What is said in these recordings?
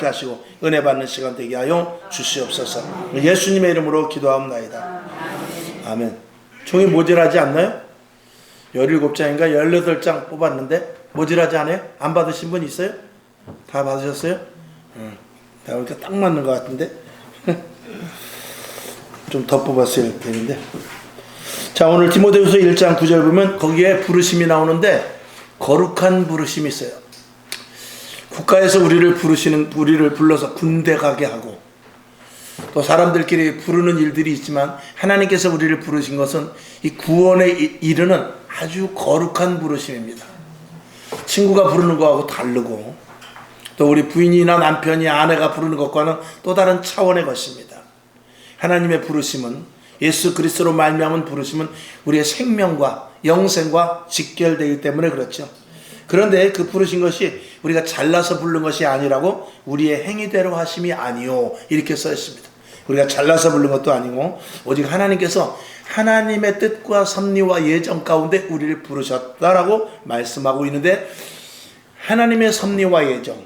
깨닫게 하시고 은혜 받는 시간 되게 하여 주시옵소서. 예수님의 이름으로 기도하옵나이다. 아멘. 종이 모자라지 않나요? 17장인가 18장 뽑았는데 모자라지 않아요? 안 받으신 분 있어요? 다 받으셨어요? 다 이렇게 딱 맞는 것 같은데 좀 더 뽑았어야 되는데. 자, 오늘 디모데후서 1장 9절 보면 거기에 부르심이 나오는데 거룩한 부르심이 있어요. 국가에서 우리를 불러서 군대 가게 하고 또 사람들끼리 부르는 일들이 있지만 하나님께서 우리를 부르신 것은 이 구원에 이르는 아주 거룩한 부르심입니다. 친구가 부르는 거하고 다르고 또 우리 부인이나 남편이 아내가 부르는 것과는 또 다른 차원의 것입니다. 하나님의 부르심은 예수 그리스도로 말미암은 부르심은 우리의 생명과 영생과 직결되기 때문에 그렇죠. 그런데 그 부르신 것이 우리가 잘나서 부른 것이 아니라고 우리의 행위대로 하심이 아니요 이렇게 써 있습니다. 우리가 잘나서 부른 것도 아니고 오직 하나님께서 하나님의 뜻과 섭리와 예정 가운데 우리를 부르셨다라고 말씀하고 있는데 하나님의 섭리와 예정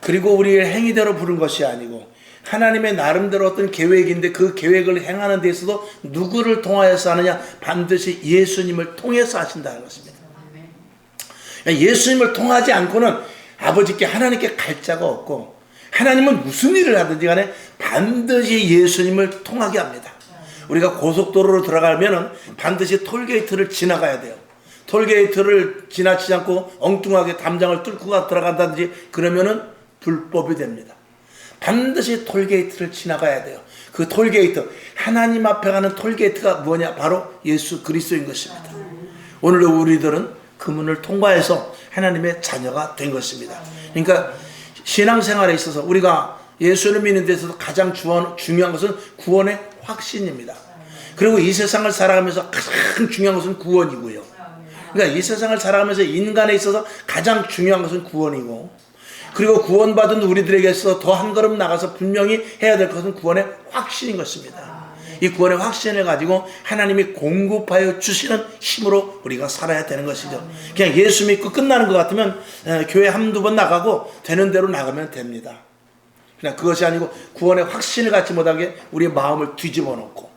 그리고 우리의 행위대로 부른 것이 아니고 하나님의 나름대로 어떤 계획인데 그 계획을 행하는 데 있어도 누구를 통하여서 하느냐? 반드시 예수님을 통해서 하신다는 것입니다. 예수님을 통하지 않고는 아버지께 하나님께 갈 자가 없고 하나님은 무슨 일을 하든지 간에 반드시 예수님을 통하게 합니다. 우리가 고속도로로 들어가면 반드시 톨게이트를 지나가야 돼요. 톨게이트를 지나치지 않고 엉뚱하게 담장을 뚫고 들어간다든지 그러면은 불법이 됩니다. 반드시 톨게이트를 지나가야 돼요. 그 톨게이트, 하나님 앞에 가는 톨게이트가 뭐냐? 바로 예수 그리스도인 것입니다. 오늘도 우리들은 그 문을 통과해서 하나님의 자녀가 된 것입니다. 그러니까 신앙생활에 있어서 우리가 예수를 믿는 데 있어서 가장 중요한 것은 구원의 확신입니다. 그리고 이 세상을 살아가면서 가장 중요한 것은 구원이고요. 그러니까 이 세상을 살아가면서 인간에 있어서 가장 중요한 것은 구원이고 그리고 구원받은 우리들에게서 더 한 걸음 나가서 분명히 해야 될 것은 구원의 확신인 것입니다. 이 구원의 확신을 가지고 하나님이 공급하여 주시는 힘으로 우리가 살아야 되는 것이죠. 그냥 예수 믿고 끝나는 것 같으면 교회 한두 번 나가고 되는 대로 나가면 됩니다. 그냥 그것이 아니고 구원의 확신을 갖지 못하게 우리의 마음을 뒤집어 놓고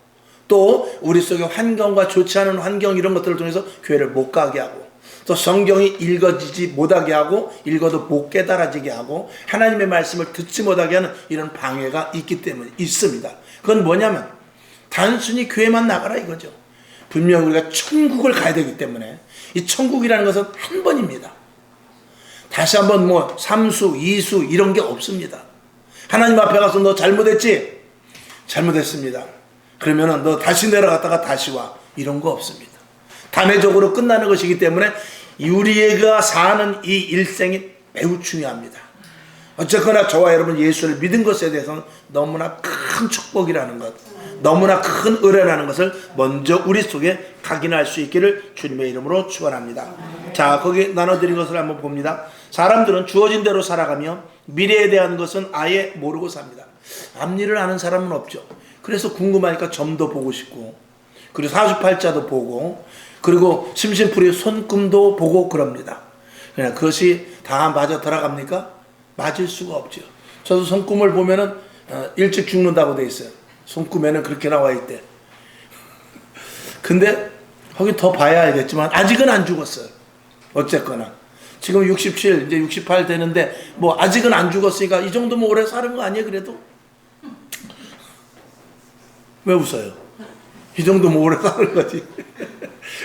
또 우리 속에 환경과 좋지 않은 환경 이런 것들을 통해서 교회를 못 가게 하고 또 성경이 읽어지지 못하게 하고 읽어도 못 깨달아지게 하고 하나님의 말씀을 듣지 못하게 하는 이런 방해가 있기 때문에 있습니다. 그건 뭐냐면 단순히 교회만 나가라 이거죠. 분명 우리가 천국을 가야 되기 때문에 이 천국이라는 것은 한 번입니다. 다시 한번 뭐 3수, 2수 이런 게 없습니다. 하나님 앞에 가서 너 잘못했지? 잘못했습니다. 그러면은 너 다시 내려갔다가 다시 와. 이런 거 없습니다. 단회적으로 끝나는 것이기 때문에 우리가 사는 이 일생이 매우 중요합니다. 어쨌거나 저와 여러분 예수를 믿은 것에 대해서는 너무나 큰 축복이라는 것, 너무나 큰 은혜라는 것을 먼저 우리 속에 각인할 수 있기를 주님의 이름으로 축원합니다. 자, 거기 나눠드린 것을 한번 봅니다. 사람들은 주어진 대로 살아가며 미래에 대한 것은 아예 모르고 삽니다. 앞일을 아는 사람은 없죠. 그래서 궁금하니까 점도 보고 싶고 그리고 사주팔자도 보고 그리고 심심풀이 손금도 보고 그럽니다. 그냥 그것이 다 맞아 들어갑니까? 맞을 수가 없죠. 저도 손금을 보면은 일찍 죽는다고 돼 있어요. 손금에는 그렇게 나와 있대. 근데 거기 더 봐야 알겠지만 아직은 안 죽었어요. 어쨌거나 지금 67 이제 68 되는데 뭐 아직은 안 죽었으니까 이 정도면 오래 사는 거 아니에요? 그래도 왜 웃어요? 이 정도면 오래 사는 거지.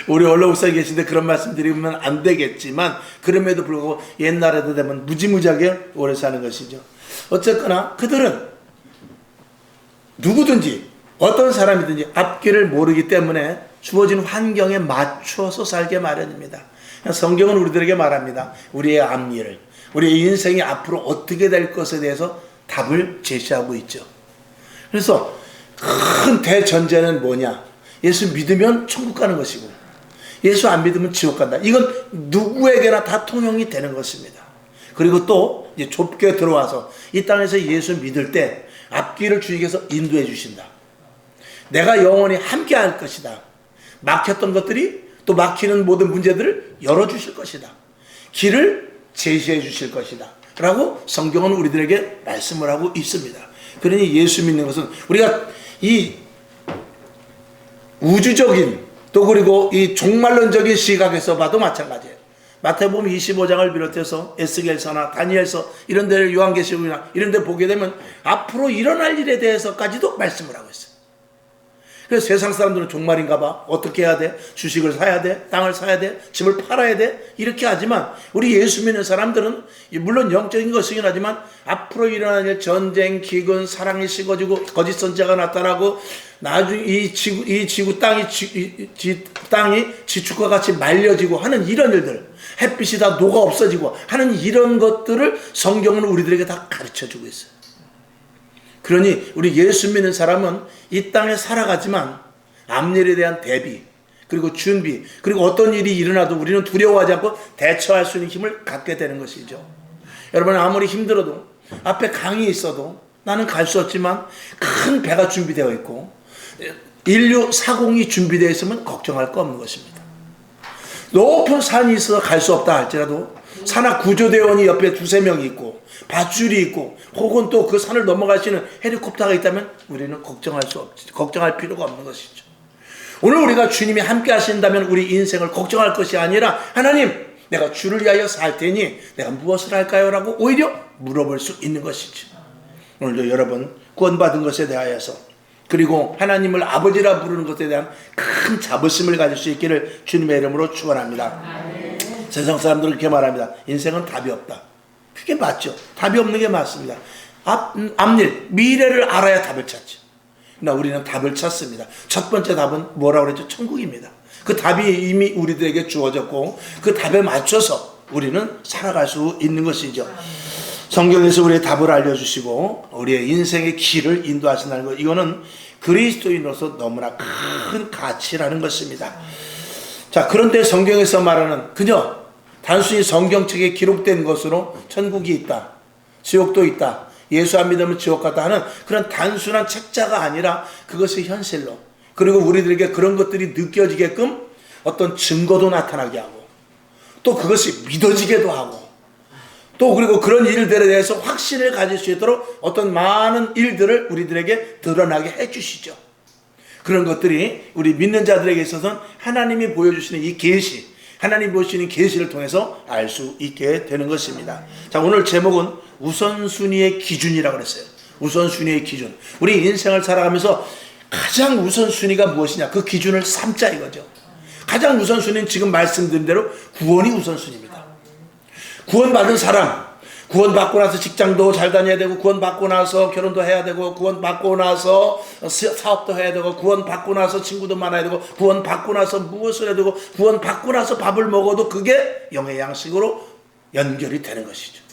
우리 원로목사에 계신데 그런 말씀 드리면 안 되겠지만 그럼에도 불구하고 옛날에도 되면 무지무지하게 오래 사는 것이죠. 어쨌거나 그들은 누구든지 어떤 사람이든지 앞길을 모르기 때문에 주어진 환경에 맞춰서 살게 마련입니다. 성경은 우리들에게 말합니다. 우리의 앞일, 우리의 인생이 앞으로 어떻게 될 것에 대해서 답을 제시하고 있죠. 그래서 큰 대전제는 뭐냐? 예수 믿으면 천국 가는 것이고 예수 안 믿으면 지옥 간다. 이건 누구에게나 다 통용이 되는 것입니다. 그리고 또 이제 좁게 들어와서 이 땅에서 예수 믿을 때 앞길을 주님께서 인도해 주신다. 내가 영원히 함께 할 것이다. 막혔던 것들이 또 막히는 모든 문제들을 열어주실 것이다. 길을 제시해 주실 것이다. 라고 성경은 우리들에게 말씀을 하고 있습니다. 그러니 예수 믿는 것은 우리가 이 우주적인 또 그리고 이 종말론적인 시각에서 봐도 마찬가지예요. 마태복음 25장을 비롯해서 에스겔서나 다니엘서 이런 데를 요한계시록이나 이런 데 보게 되면 앞으로 일어날 일에 대해서까지도 말씀을 하고 있어요. 그래서 세상 사람들은 종말인가 봐. 어떻게 해야 돼? 주식을 사야 돼? 땅을 사야 돼? 집을 팔아야 돼? 이렇게 하지만 우리 예수 믿는 사람들은 물론 영적인 것이긴 하지만 앞으로 일어날 일, 전쟁, 기근, 사랑이 식어지고 거짓 선지자가 나타나고 나중에 이 지구 땅이 지축과 같이 말려지고 하는 이런 일들, 햇빛이 다 녹아 없어지고 하는 이런 것들을 성경은 우리들에게 다 가르쳐주고 있어요. 그러니 우리 예수 믿는 사람은 이 땅에 살아가지만 앞일에 대한 대비 그리고 준비 그리고 어떤 일이 일어나도 우리는 두려워하지 않고 대처할 수 있는 힘을 갖게 되는 것이죠. 여러분 아무리 힘들어도 앞에 강이 있어도 나는 갈 수 없지만 큰 배가 준비되어 있고 인류 사공이 준비되어 있으면 걱정할 거 없는 것입니다. 높은 산이 있어서 갈 수 없다 할지라도 산악 구조대원이 옆에 두세 명이 있고 밧줄이 있고 혹은 또 그 산을 넘어갈 수 있는 헬리콥터가 있다면 우리는 걱정할 필요가 없는 것이죠. 오늘 우리가 주님이 함께 하신다면 우리 인생을 걱정할 것이 아니라 하나님 내가 주를 위하여 살 테니 내가 무엇을 할까요? 라고 오히려 물어볼 수 있는 것이죠. 오늘도 여러분 구원받은 것에 대하여서 그리고 하나님을 아버지라 부르는 것에 대한 큰 자부심을 가질 수 있기를 주님의 이름으로 축원합니다. 세상 사람들은 그렇게 말합니다. 인생은 답이 없다. 그게 맞죠. 답이 없는 게 맞습니다. 앞일, 미래를 알아야 답을 찾죠. 그러나 우리는 답을 찾습니다. 첫 번째 답은 뭐라고 그랬죠? 천국입니다. 그 답이 이미 우리들에게 주어졌고 그 답에 맞춰서 우리는 살아갈 수 있는 것이죠. 성경에서 우리의 답을 알려주시고 우리의 인생의 길을 인도하신다는 것, 이거는 그리스도인으로서 너무나 큰 가치라는 것입니다. 자, 그런데 성경에서 말하는 그저 단순히 성경책에 기록된 것으로 천국이 있다, 지옥도 있다, 예수 안 믿으면 지옥 갔다 하는 그런 단순한 책자가 아니라 그것이 현실로 그리고 우리들에게 그런 것들이 느껴지게끔 어떤 증거도 나타나게 하고 또 그것이 믿어지게도 하고 또 그리고 그런 일들에 대해서 확신을 가질 수 있도록 어떤 많은 일들을 우리들에게 드러나게 해주시죠. 그런 것들이 우리 믿는 자들에게 있어서는 하나님이 보여주시는 이 계시, 하나님 보시는 계시를 통해서 알 수 있게 되는 것입니다. 자, 오늘 제목은 우선순위의 기준이라고 그랬어요. 우선순위의 기준. 우리 인생을 살아가면서 가장 우선순위가 무엇이냐, 그 기준을 삼자 이거죠. 가장 우선순위는 지금 말씀드린 대로 구원이 우선순위입니다. 구원받은 사람, 구원받고 나서 직장도 잘 다녀야 되고, 구원받고 나서 결혼도 해야 되고, 구원받고 나서 사업도 해야 되고, 구원받고 나서 친구도 많아야 되고, 구원받고 나서 무엇을 해야 되고, 구원받고 나서 밥을 먹어도 그게 영의 양식으로 연결이 되는 것이죠.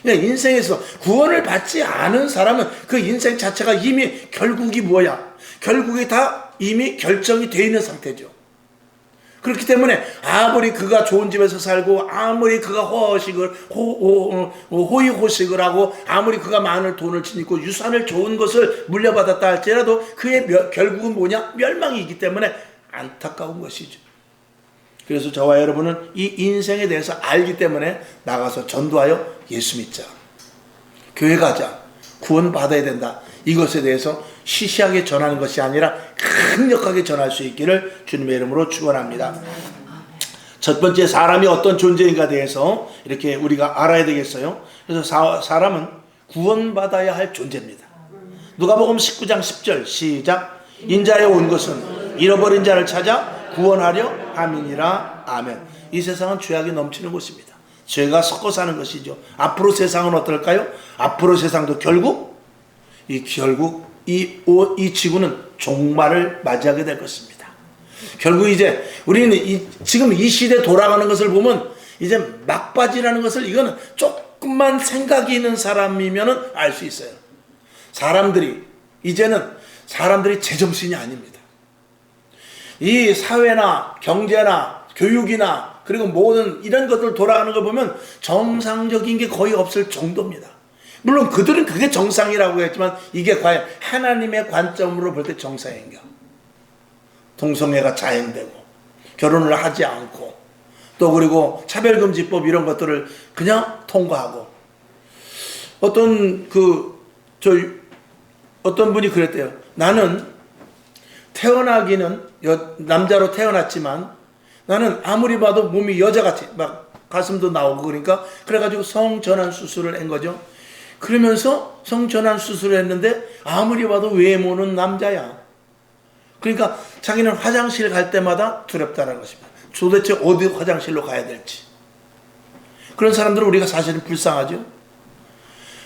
그러니까 인생에서 구원을 받지 않은 사람은 그 인생 자체가 이미 결국이 뭐야? 결국이 다 이미 결정이 되어 있는 상태죠. 그렇기 때문에 아무리 그가 좋은 집에서 살고 아무리 그가 호의호식을 하고 아무리 그가 많은 돈을 지니고 유산을 좋은 것을 물려받았다 할지라도 그의 결국은 뭐냐? 멸망이기 때문에 안타까운 것이죠. 그래서 저와 여러분은 이 인생에 대해서 알기 때문에 나가서 전도하여 예수 믿자, 교회 가자, 구원받아야 된다, 이것에 대해서 시시하게 전하는 것이 아니라 강력하게 전할 수 있기를 주님의 이름으로 축원합니다. 첫 번째, 사람이 어떤 존재인가에 대해서 이렇게 우리가 알아야 되겠어요. 그래서 사람은 구원받아야 할 존재입니다. 누가복음 19장 10절 시작. 인자에 온 것은 잃어버린 자를 찾아 구원하려 함이니라. 아멘. 이 세상은 죄악이 넘치는 곳입니다. 죄가 섞어 사는 것이죠. 앞으로 세상은 어떨까요? 앞으로 세상도 결국 이 지구는 종말을 맞이하게 될 것입니다. 결국 이제 우리는 지금 이 시대 돌아가는 것을 보면 이제 막바지라는 것을, 이거는 조금만 생각이 있는 사람이면 알 수 있어요. 이제는 사람들이 제정신이 아닙니다. 이 사회나 경제나 교육이나 그리고 모든 이런 것들 돌아가는 걸 보면 정상적인 게 거의 없을 정도입니다. 물론 그들은 그게 정상이라고 했지만 이게 과연 하나님의 관점으로 볼 때 정상인가? 동성애가 자행되고 결혼을 하지 않고 또 그리고 차별금지법 이런 것들을 그냥 통과하고 어떤 어떤 분이 그랬대요. 나는 남자로 태어났지만 나는 아무리 봐도 몸이 여자같이 막 가슴도 나오고 그러니까 그래가지고 성전환 수술을 한 거죠. 그러면서 성전환 수술을 했는데 아무리 봐도 외모는 남자야. 그러니까 자기는 화장실 갈 때마다 두렵다는 것입니다. 도대체 어디 화장실로 가야 될지. 그런 사람들은 우리가 사실은 불쌍하죠.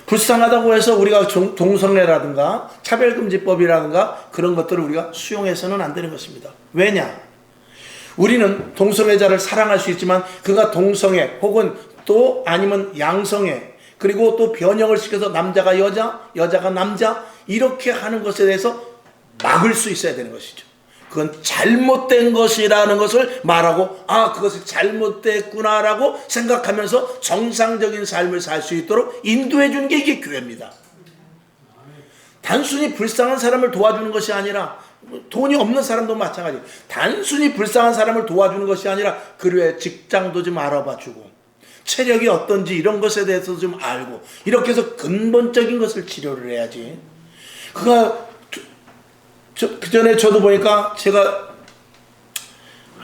불쌍하다고 해서 우리가 동성애라든가 차별금지법이라든가 그런 것들을 우리가 수용해서는 안 되는 것입니다. 왜냐? 우리는 동성애자를 사랑할 수 있지만 그가 동성애 혹은 또 아니면 양성애 그리고 또 변형을 시켜서 남자가 여자, 여자가 남자 이렇게 하는 것에 대해서 막을 수 있어야 되는 것이죠. 그건 잘못된 것이라는 것을 말하고 그것이 잘못됐구나라고 생각하면서 정상적인 삶을 살 수 있도록 인도해 주는 게 이게 교회입니다. 단순히 불쌍한 사람을 도와주는 것이 아니라 돈이 없는 사람도 마찬가지. 단순히 불쌍한 사람을 도와주는 것이 아니라 그의 직장도 좀 알아봐 주고 체력이 어떤지 이런 것에 대해서 좀 알고 이렇게 해서 근본적인 것을 치료를 해야지. 그 전에 저도 보니까 제가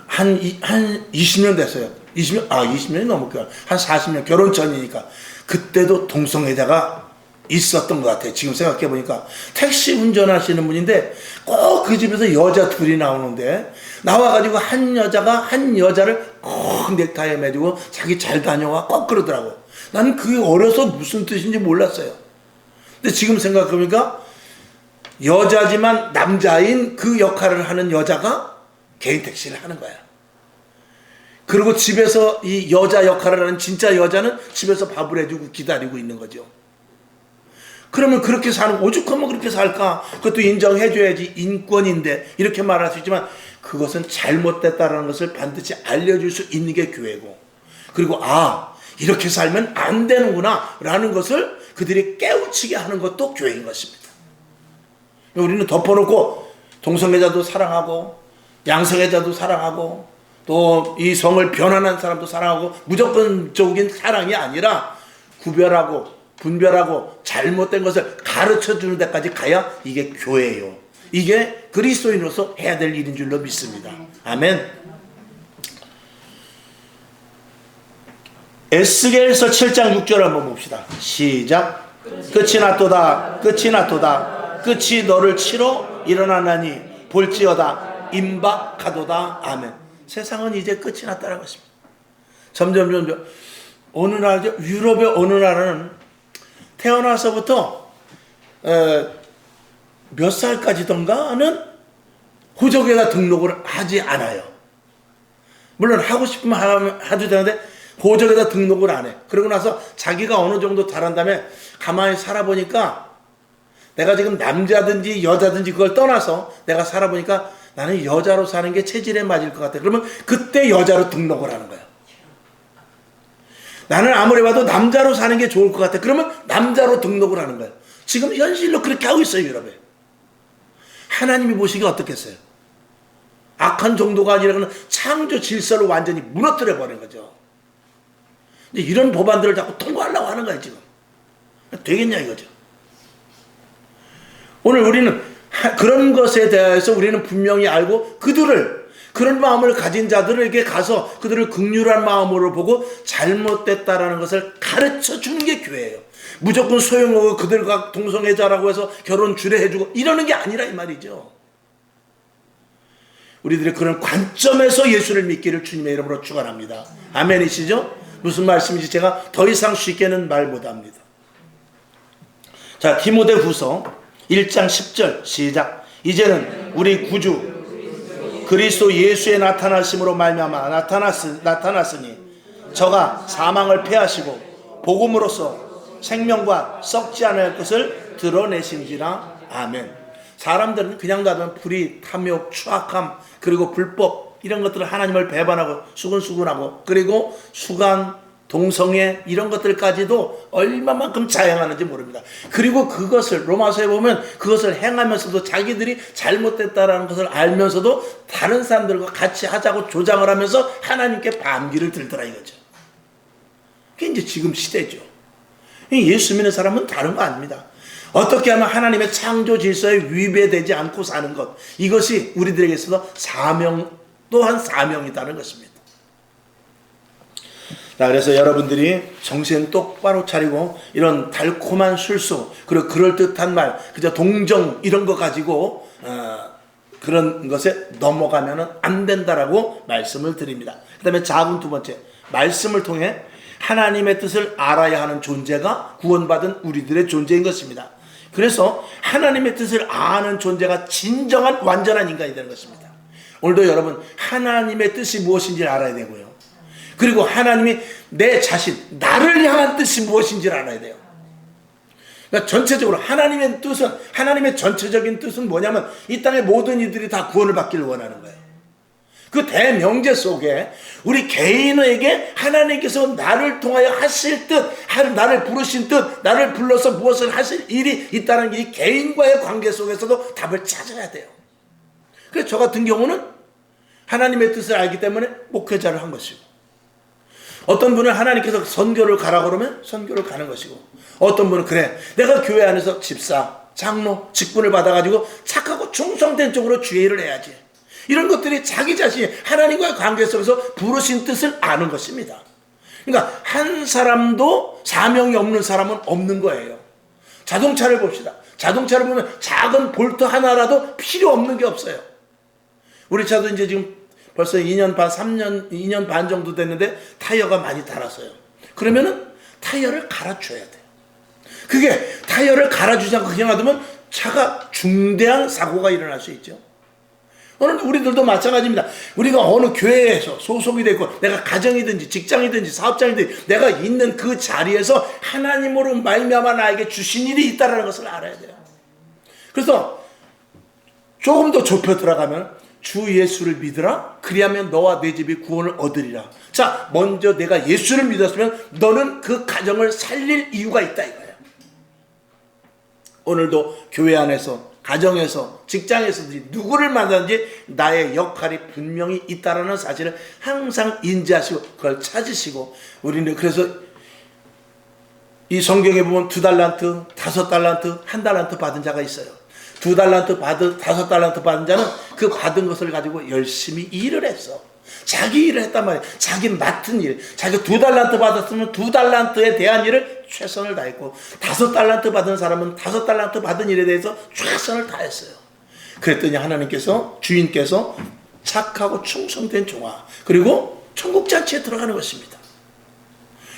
한 20년 됐어요. 20년이 넘었고요. 한 40년 결혼 전이니까 그때도 동성애자가 있었던 것 같아요. 지금 생각해 보니까 택시 운전하시는 분인데 꼭 그 집에서 여자 둘이 나오는데 나와가지고 한 여자를 꼭 넥타이에 매주고 자기 잘 다녀와 꼭 그러더라고. 나는 그게 어려서 무슨 뜻인지 몰랐어요. 근데 지금 생각해 보니까 여자지만 남자인 그 역할을 하는 여자가 개인 택시를 하는 거야. 그리고 집에서 이 여자 역할을 하는 진짜 여자는 집에서 밥을 해주고 기다리고 있는 거죠. 그러면 그렇게 사는, 오죽하면 그렇게 살까? 그것도 인정해줘야지 인권인데 이렇게 말할 수 있지만 그것은 잘못됐다는 것을 반드시 알려줄 수 있는 게 교회고, 그리고 이렇게 살면 안 되는구나 라는 것을 그들이 깨우치게 하는 것도 교회인 것입니다. 우리는 덮어놓고 동성애자도 사랑하고 양성애자도 사랑하고 또 이 성을 변환한 사람도 사랑하고 무조건적인 사랑이 아니라 구별하고 분별하고 잘못된 것을 가르쳐주는 데까지 가야 이게 교회예요. 이게 그리스도인으로서 해야 될 일인 줄로 믿습니다. 아멘. 에스겔서 7장 6절 한번 봅시다. 시작. 끝이 났도다. 끝이 났도다. 끝이 너를 치러 일어나나니 볼지어다 임박하도다. 아멘. 세상은 이제 끝이 났다는 것입니다. 점점 어느 나라죠? 유럽의 어느 나라는 태어나서부터 몇 살까지던가는 호적에다 등록을 하지 않아요. 물론 하고 싶으면 해도 되는데 호적에다 등록을 안 해. 그러고 나서 자기가 어느 정도 자란 다음에 가만히 살아보니까 내가 지금 남자든지 여자든지 그걸 떠나서 내가 살아보니까 나는 여자로 사는 게 체질에 맞을 것 같아. 그러면 그때 여자로 등록을 하는 거야. 나는 아무리 봐도 남자로 사는 게 좋을 것 같아. 그러면 남자로 등록을 하는 거예요. 지금 현실로 그렇게 하고 있어요, 유럽에. 하나님이 보시기에 어떻겠어요? 악한 정도가 아니라 그는 창조 질서를 완전히 무너뜨려 버린 거죠. 이런 법안들을 자꾸 통과하려고 하는 거예요, 지금. 되겠냐 이거죠. 오늘 우리는 그런 것에 대해서 우리는 분명히 알고 그런 마음을 가진 자들에게 가서 그들을 긍휼한 마음으로 보고 잘못됐다라는 것을 가르쳐 주는 게 교회예요. 무조건 소용없고 그들과 동성애자라고 해서 결혼 주례해주고 이러는 게 아니라 이 말이죠. 우리들이 그런 관점에서 예수를 믿기를 주님의 이름으로 축원합니다. 아멘이시죠? 무슨 말씀인지 제가 더 이상 쉽게는 말 못합니다. 자, 디모데후서 1장 10절 시작. 이제는 우리 구주 그리스도 예수의 나타나심으로 말미암아 나타났으니 저가 사망을 패하시고 복음으로써 생명과 썩지 않을 것을 드러내신지라. 아멘. 사람들은 그냥 가면 불의, 탐욕, 추악함 그리고 불법 이런 것들을 하나님을 배반하고 수근수근하고 그리고 수간, 동성애 이런 것들까지도 얼마만큼 자행하는지 모릅니다. 그리고 그것을 로마서에 보면 그것을 행하면서도 자기들이 잘못됐다라는 것을 알면서도 다른 사람들과 같이 하자고 조장을 하면서 하나님께 반기를 들더라 이거죠. 그게 이제 지금 시대죠. 예수 믿는 사람은 다른 거 아닙니다. 어떻게 하면 하나님의 창조 질서에 위배되지 않고 사는 것, 이것이 우리들에게 있어서 사명 또한 사명이라는 것입니다. 자, 그래서 여러분들이 정신 똑바로 차리고 이런 달콤한 술수, 그리고 그럴듯한 말, 그저 동정 이런 거 가지고 그런 것에 넘어가면 안 된다라고 말씀을 드립니다. 그 다음에 작은 두 번째, 말씀을 통해 하나님의 뜻을 알아야 하는 존재가 구원받은 우리들의 존재인 것입니다. 그래서 하나님의 뜻을 아는 존재가 진정한 완전한 인간이 되는 것입니다. 오늘도 여러분 하나님의 뜻이 무엇인지를 알아야 되고요. 그리고 하나님이 내 자신, 나를 향한 뜻이 무엇인지를 알아야 돼요. 그러니까 전체적으로 하나님의 뜻은, 하나님의 전체적인 뜻은 뭐냐면 이 땅의 모든 이들이 다 구원을 받기를 원하는 거예요. 그 대명제 속에 우리 개인에게 하나님께서 나를 통하여 하실 뜻, 나를 부르신 뜻, 나를 불러서 무엇을 하실 일이 있다는 이 개인과의 관계 속에서도 답을 찾아야 돼요. 그래서 저 같은 경우는 하나님의 뜻을 알기 때문에 목회자를 한 것이고, 어떤 분은 하나님께서 선교를 가라고 그러면 선교를 가는 것이고, 어떤 분은 그래 내가 교회 안에서 집사, 장로, 직분을 받아가지고 착하고 충성된 쪽으로 주의 일을 해야지, 이런 것들이 자기 자신이 하나님과의 관계 속에서 부르신 뜻을 아는 것입니다. 그러니까 한 사람도 사명이 없는 사람은 없는 거예요. 자동차를 봅시다. 자동차를 보면 작은 볼트 하나라도 필요 없는 게 없어요. 우리 차도 이제 지금 벌써 2년 반 정도 됐는데 타이어가 많이 닳았어요. 그러면은 타이어를 갈아줘야 돼요. 그게 타이어를 갈아주지 않고 그냥 놔두면 차가 중대한 사고가 일어날 수 있죠. 오늘 우리들도 마찬가지입니다. 우리가 어느 교회에서 소속이 되고 내가 가정이든지 직장이든지 사업장이든지 내가 있는 그 자리에서 하나님으로 말미암아 나에게 주신 일이 있다는 것을 알아야 돼요. 그래서 조금 더 좁혀 들어가면 주 예수를 믿으라, 그리하면 너와 내 집이 구원을 얻으리라. 자, 먼저 내가 예수를 믿었으면 너는 그 가정을 살릴 이유가 있다 이거예요. 오늘도 교회 안에서, 가정에서, 직장에서든지 누구를 만나든지 나의 역할이 분명히 있다는 사실을 항상 인지하시고 그걸 찾으시고, 우리는 그래서 이 성경에 보면 2달란트, 5달란트, 1달란트 받은 자가 있어요. 2달란트 받은, 5달란트 받은 자는 그 받은 것을 가지고 열심히 일을 했어. 자기 일을 했단 말이에요. 자기 맡은 일. 자기 2달란트 받았으면 2달란트에 대한 일을 최선을 다했고, 5달란트 받은 사람은 5달란트 받은 일에 대해서 최선을 다했어요. 그랬더니 하나님께서, 주인께서 착하고 충성된 종아, 그리고 천국잔치에 들어가는 것입니다.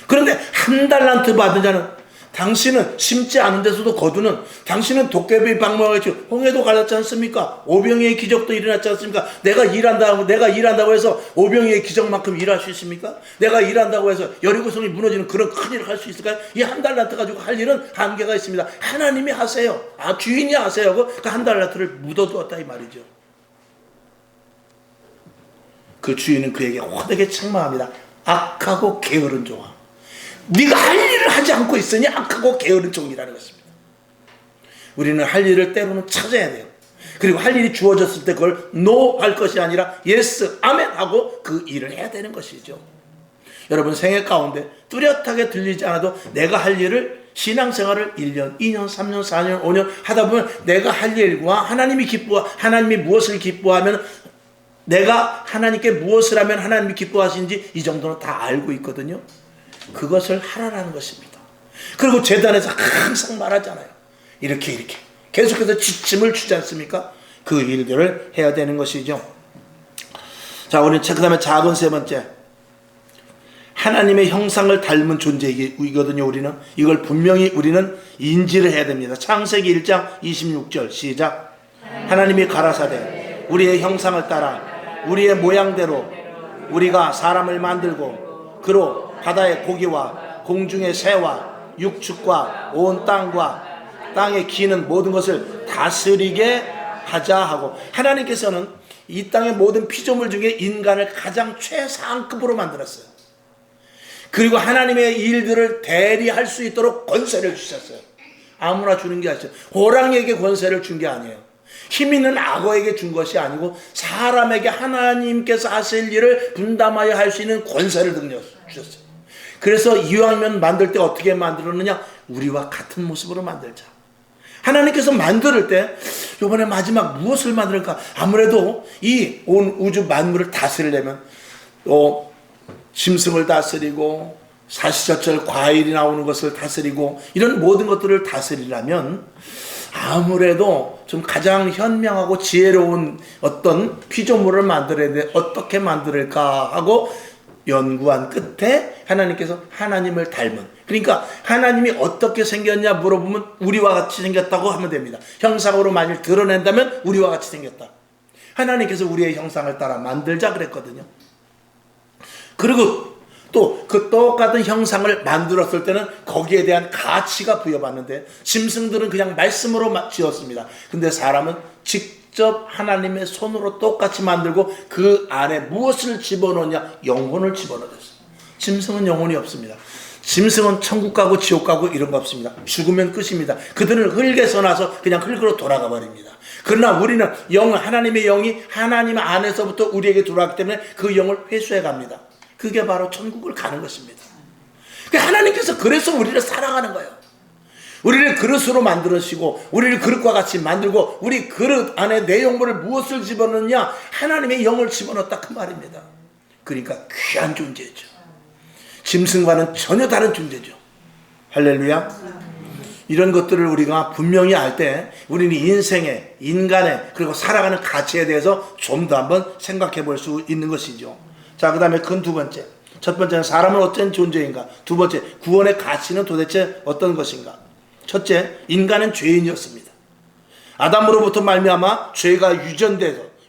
그런데 1달란트 받은 자는, 당신은 심지 않은 데서도 거두는, 당신은 도깨비 방망이같이 홍해도 갈랐지 않습니까? 오병이의 기적도 일어났지 않습니까? 내가 일한다고 해서 오병이의 기적만큼 일할 수 있습니까? 내가 일한다고 해서 여리고성이 무너지는 그런 큰 일을 할 수 있을까요? 이 1달란트 가지고 할 일은 한계가 있습니다. 하나님이 하세요. 주인이 하세요. 그 1달란트를 묻어두었다 이 말이죠. 그 주인은 그에게 호되게 책망합니다. 악하고 게으른 종아, 네가 할 일을 하지 않고 있으니 악하고 게으른 종이라는 것입니다. 우리는 할 일을 때로는 찾아야 돼요. 그리고 할 일이 주어졌을 때 그걸 no 할 것이 아니라 yes, 아멘 하고 그 일을 해야 되는 것이죠. 여러분 생애 가운데 뚜렷하게 들리지 않아도 내가 할 일을, 신앙생활을 1년, 2년, 3년, 4년, 5년 하다 보면 내가 할 일과 하나님이 무엇을 기뻐하면, 내가 하나님께 무엇을 하면 하나님이 기뻐하시는지 이 정도는 다 알고 있거든요. 그것을 하라는 것입니다. 그리고 제단에서 항상 말하잖아요. 이렇게 계속해서 지침을 주지 않습니까? 그 일들을 해야 되는 것이죠. 자, 우리 그 다음에 작은 세 번째, 하나님의 형상을 닮은 존재이거든요. 우리는 이걸 분명히 우리는 인지를 해야 됩니다. 창세기 1장 26절 시작. 하나님이 가라사대 우리의 형상을 따라 우리의 모양대로 우리가 사람을 만들고 그로 바다의 고기와 공중의 새와 육축과 온 땅과 땅에 기는 모든 것을 다스리게 하자 하고, 하나님께서는 이 땅의 모든 피조물 중에 인간을 가장 최상급으로 만들었어요. 그리고 하나님의 일들을 대리할 수 있도록 권세를 주셨어요. 아무나 주는 게 아니죠. 호랑이에게 권세를 준 게 아니에요. 힘 있는 악어에게 준 것이 아니고 사람에게 하나님께서 하실 일을 분담하여 할 수 있는 권세를 주셨어요. 그래서 이왕이면 만들 때 어떻게 만들었느냐? 우리와 같은 모습으로 만들자. 하나님께서 만들 때 이번에 마지막 무엇을 만들까? 아무래도 이 온 우주 만물을 다스리려면 짐승을 다스리고 사시사철 과일이 나오는 것을 다스리고 이런 모든 것들을 다스리려면 아무래도 좀 가장 현명하고 지혜로운 어떤 피조물을 만들어야 되는데 어떻게 만들까 하고 연구한 끝에 하나님께서 하나님을 닮은, 그러니까 하나님이 어떻게 생겼냐 물어보면 우리와 같이 생겼다고 하면 됩니다. 형상으로 만일 드러낸다면 우리와 같이 생겼다. 하나님께서 우리의 형상을 따라 만들자 그랬거든요. 그리고 또 그 똑같은 형상을 만들었을 때는 거기에 대한 가치가 부여받는데 짐승들은 그냥 말씀으로 지었습니다. 근데 사람은 직접 하나님의 손으로 똑같이 만들고 그 안에 무엇을 집어넣냐? 영혼을 집어넣었어요. 짐승은 영혼이 없습니다. 짐승은 천국 가고 지옥 가고 이런 거 없습니다. 죽으면 끝입니다. 그들은 흙에서 나서 그냥 흙으로 돌아가 버립니다. 그러나 우리는 하나님의 영이 하나님 안에서부터 우리에게 들어왔기 때문에 그 영을 회수해 갑니다. 그게 바로 천국을 가는 것입니다. 그러니까 하나님께서 그래서 우리를 사랑하는 거예요. 우리를 그릇으로 만들으시고 우리를 그릇과 같이 만들고 우리 그릇 안에 내 영혼을 무엇을 집어넣느냐? 하나님의 영을 집어넣었다 그 말입니다. 그러니까 귀한 존재죠. 짐승과는 전혀 다른 존재죠. 할렐루야. 이런 것들을 우리가 분명히 알 때 우리는 인생의, 인간의, 그리고 살아가는 가치에 대해서 좀 더 한번 생각해 볼 수 있는 것이죠. 자, 그 다음에 큰 두 번째. 첫 번째는 사람은 어떤 존재인가? 두 번째, 구원의 가치는 도대체 어떤 것인가? 첫째, 인간은 죄인이었습니다. 아담으로부터 말미암아 죄가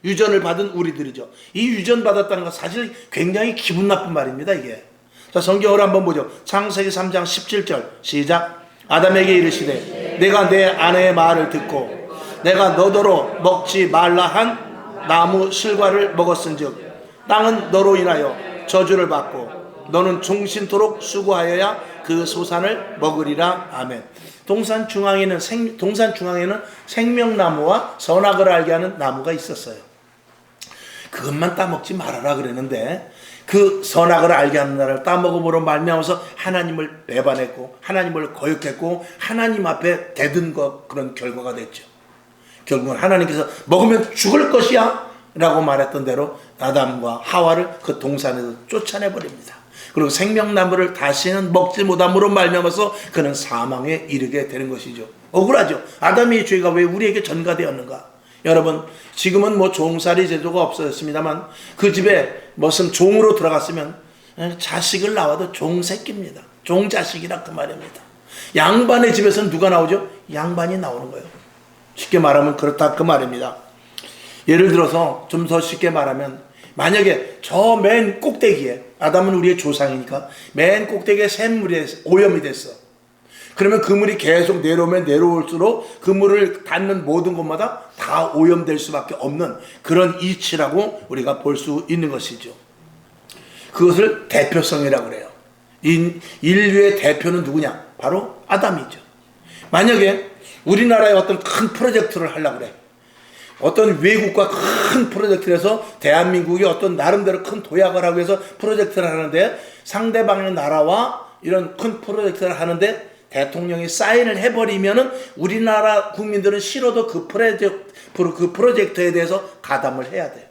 유전을 받은 우리들이죠. 이 유전받았다는 건 사실 굉장히 기분 나쁜 말입니다, 이게. 자, 성경을 한번 보죠. 창세기 3장 17절 시작. 아담에게 이르시되 내가 내 아내의 말을 듣고 내가 너더러 먹지 말라 한 나무 실과를 먹었은즉 땅은 너로 인하여 저주를 받고 너는 종신토록 수고하여야 그 소산을 먹으리라. 아멘. 동산 중앙에는 생명나무와 선악을 알게 하는 나무가 있었어요. 그것만 따먹지 말아라 그랬는데 그 선악을 알게 하는 나를 따먹음으로 말미암아서 하나님을 배반했고 하나님을 거역했고 하나님 앞에 대든 그런 결과가 됐죠. 결국은 하나님께서 먹으면 죽을 것이야 라고 말했던 대로 아담과 하와를 그 동산에서 쫓아내버립니다. 그리고 생명나무를 다시는 먹지 못함으로 말미암아서 그는 사망에 이르게 되는 것이죠. 억울하죠. 아담의 죄가 왜 우리에게 전가되었는가? 여러분, 지금은 뭐 종살이 제도가 없어졌습니다만 그 집에 무슨 종으로 들어갔으면 자식을 낳아도 종새끼입니다. 종자식이라 그 말입니다. 양반의 집에서는 누가 나오죠? 양반이 나오는 거예요. 쉽게 말하면 그렇다 그 말입니다. 예를 들어서 좀 더 쉽게 말하면 만약에 저 맨 꼭대기에, 아담은 우리의 조상이니까 맨 꼭대기에 샘물이 오염이 됐어. 그러면 그 물이 계속 내려오면 내려올수록 그 물을 닿는 모든 곳마다 다 오염될 수밖에 없는 그런 이치라고 우리가 볼 수 있는 것이죠. 그것을 대표성이라고 그래요. 인류의 대표는 누구냐? 바로 아담이죠. 만약에 우리나라에 어떤 큰 프로젝트를 하려고 그래. 어떤 외국과 큰 프로젝트를 해서 대한민국이 어떤 나름대로 큰 도약을 하고 해서 프로젝트를 하는데 상대방의 나라와 이런 큰 프로젝트를 하는데 대통령이 사인을 해버리면은 우리나라 국민들은 싫어도 그 프로젝트에 대해서 가담을 해야 돼요.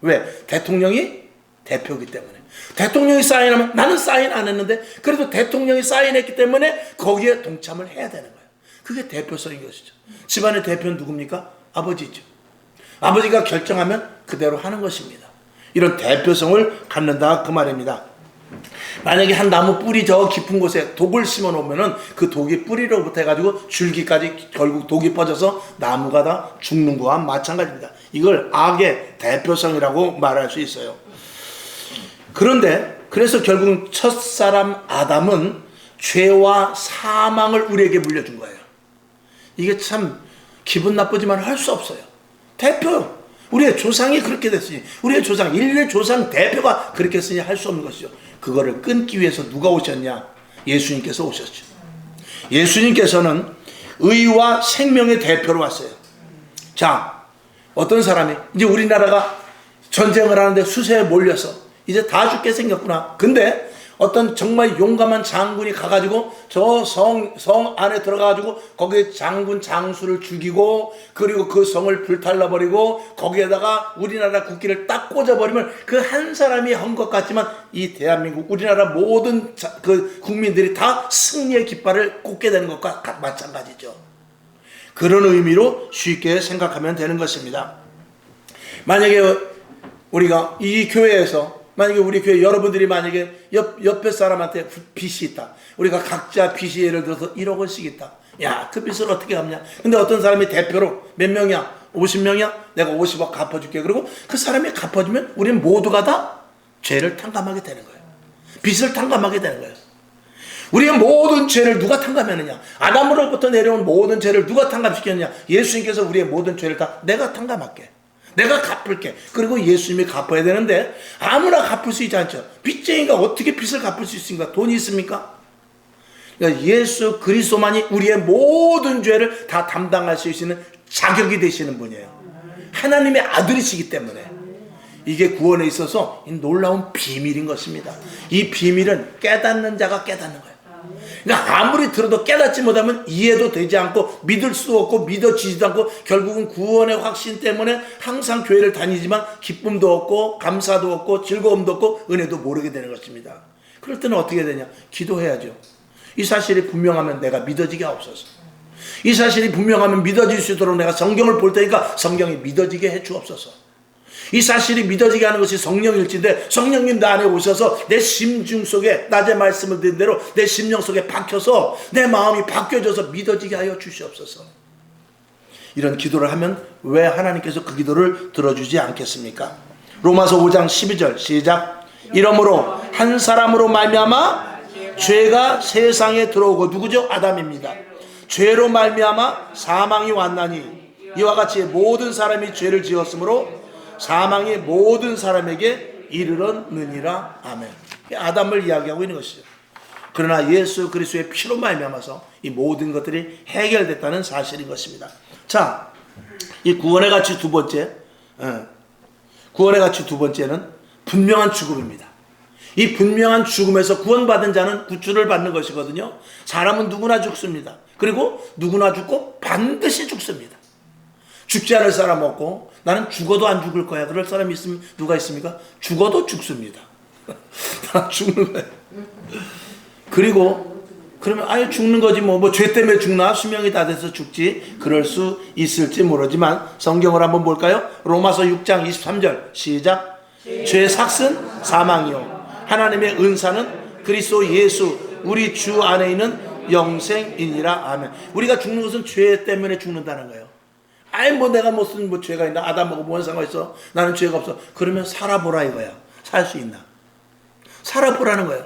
왜? 대통령이 대표이기 때문에. 대통령이 사인하면 나는 사인 안 했는데 그래도 대통령이 사인했기 때문에 거기에 동참을 해야 되는 거예요. 그게 대표성인 것이죠. 집안의 대표는 누굽니까? 아버지죠. 아버지가 결정하면 그대로 하는 것입니다. 이런 대표성을 갖는다 그 말입니다. 만약에 한 나무 뿌리 저 깊은 곳에 독을 심어 놓으면은 그 독이 뿌리로부터 해가지고 줄기까지 결국 독이 퍼져서 나무가 다 죽는 거와 마찬가지입니다. 이걸 악의 대표성이라고 말할 수 있어요. 그런데 그래서 결국은 첫사람 아담은 죄와 사망을 우리에게 물려준 거예요. 이게 참 기분 나쁘지만 할 수 없어요. 대표, 우리의 조상이 그렇게 됐으니, 우리의 조상, 인류의 조상 대표가 그렇게 했으니 할 수 없는 것이죠. 그거를 끊기 위해서 누가 오셨냐? 예수님께서 오셨죠. 예수님께서는 의와 생명의 대표로 왔어요. 자, 어떤 사람이 이제 우리나라가 전쟁을 하는데 수세에 몰려서 이제 다 죽게 생겼구나. 근데 어떤 정말 용감한 장군이 가가지고 저 성 안에 들어가가지고 거기에 장군 장수를 죽이고 그리고 그 성을 불탈라버리고 거기에다가 우리나라 국기를 딱 꽂아버리면 그 한 사람이 한 것 같지만 이 대한민국 우리나라 모든 그 국민들이 다 승리의 깃발을 꽂게 되는 것과 마찬가지죠. 그런 의미로 쉽게 생각하면 되는 것입니다. 만약에 우리가 이 교회에서 만약에 우리 교회 여러분들이 만약에 옆에 사람한테 빚이 있다. 우리가 각자 빚이 예를 들어서 1억 원씩 있다. 야, 그 빚을 어떻게 갚냐? 근데 어떤 사람이 대표로 몇 명이야? 50명이야? 내가 50억 갚아줄게. 그리고 그 사람이 갚아주면 우리는 모두가 다 죄를 탕감하게 되는 거예요. 빚을 탕감하게 되는 거예요. 우리의 모든 죄를 누가 탕감했느냐? 아담으로부터 내려온 모든 죄를 누가 탕감시켰느냐? 예수님께서 우리의 모든 죄를 다 내가 탕감할게. 내가 갚을게. 그리고 예수님이 갚아야 되는데 아무나 갚을 수 있지 않죠. 빚쟁이가 어떻게 빚을 갚을 수 있습니까? 돈이 있습니까? 그러니까 예수 그리스도만이 우리의 모든 죄를 다 담당할 수 있는 자격이 되시는 분이에요. 하나님의 아들이시기 때문에 이게 구원에 있어서 놀라운 비밀인 것입니다. 이 비밀은 깨닫는 자가 깨닫는 거예요. 그러니까 아무리 들어도 깨닫지 못하면 이해도 되지 않고 믿을 수도 없고 믿어지지도 않고 결국은 구원의 확신 때문에 항상 교회를 다니지만 기쁨도 없고 감사도 없고 즐거움도 없고 은혜도 모르게 되는 것입니다. 그럴 때는 어떻게 되냐? 기도해야죠. 이 사실이 분명하면 내가 믿어지게 하옵소서. 이 사실이 분명하면 믿어질 수 있도록 내가 성경을 볼 테니까 성경이 믿어지게 해 주옵소서. 이 사실이 믿어지게 하는 것이 성령일진데 성령님 나 안에 오셔서 내 심중 속에 낮에 말씀을 드린 대로 내 심령 속에 박혀서 내 마음이 바뀌어져서 믿어지게 하여 주시옵소서. 이런 기도를 하면 왜 하나님께서 그 기도를 들어주지 않겠습니까? 로마서 5장 12절 시작. 이러므로 한 사람으로 말미암아 죄가 세상에 들어오고 누구죠? 아담입니다. 죄로 말미암아 사망이 왔나니 이와 같이 모든 사람이 죄를 지었으므로 사망이 모든 사람에게 이르렀느니라. 아멘. 아담을 이야기하고 있는 것이죠. 그러나 예수 그리스도의 피로 말미암아서 이 모든 것들이 해결됐다는 사실인 것입니다. 자, 이 구원의 가치 두 번째는 분명한 죽음입니다. 이 분명한 죽음에서 구원받은 자는 구주를 받는 것이거든요. 사람은 누구나 죽습니다. 그리고 누구나 죽고 반드시 죽습니다. 죽지 않을 사람 없고 나는 죽어도 안 죽을 거야. 그럴 사람이 있으면 누가 있습니까? 죽어도 죽습니다. 죽는 거예요. 그리고 그러면 아예 죽는 거지 뭐 죄 때문에 죽나? 수명이 다 돼서 죽지. 그럴 수 있을지 모르지만 성경을 한번 볼까요? 로마서 6장 23절 시작. 죄의 삭은 사망이요 하나님의 은사는 그리스도 예수 우리 주 안에 있는 영생이니라. 아멘. 우리가 죽는 것은 죄 때문에 죽는다는 거예요. 아이 뭐 내가 무슨 뭐 죄가 있나? 아담하고 뭔 상관 있어? 나는 죄가 없어. 그러면 살아보라 이거야. 살 수 있나? 살아보라는 거예요.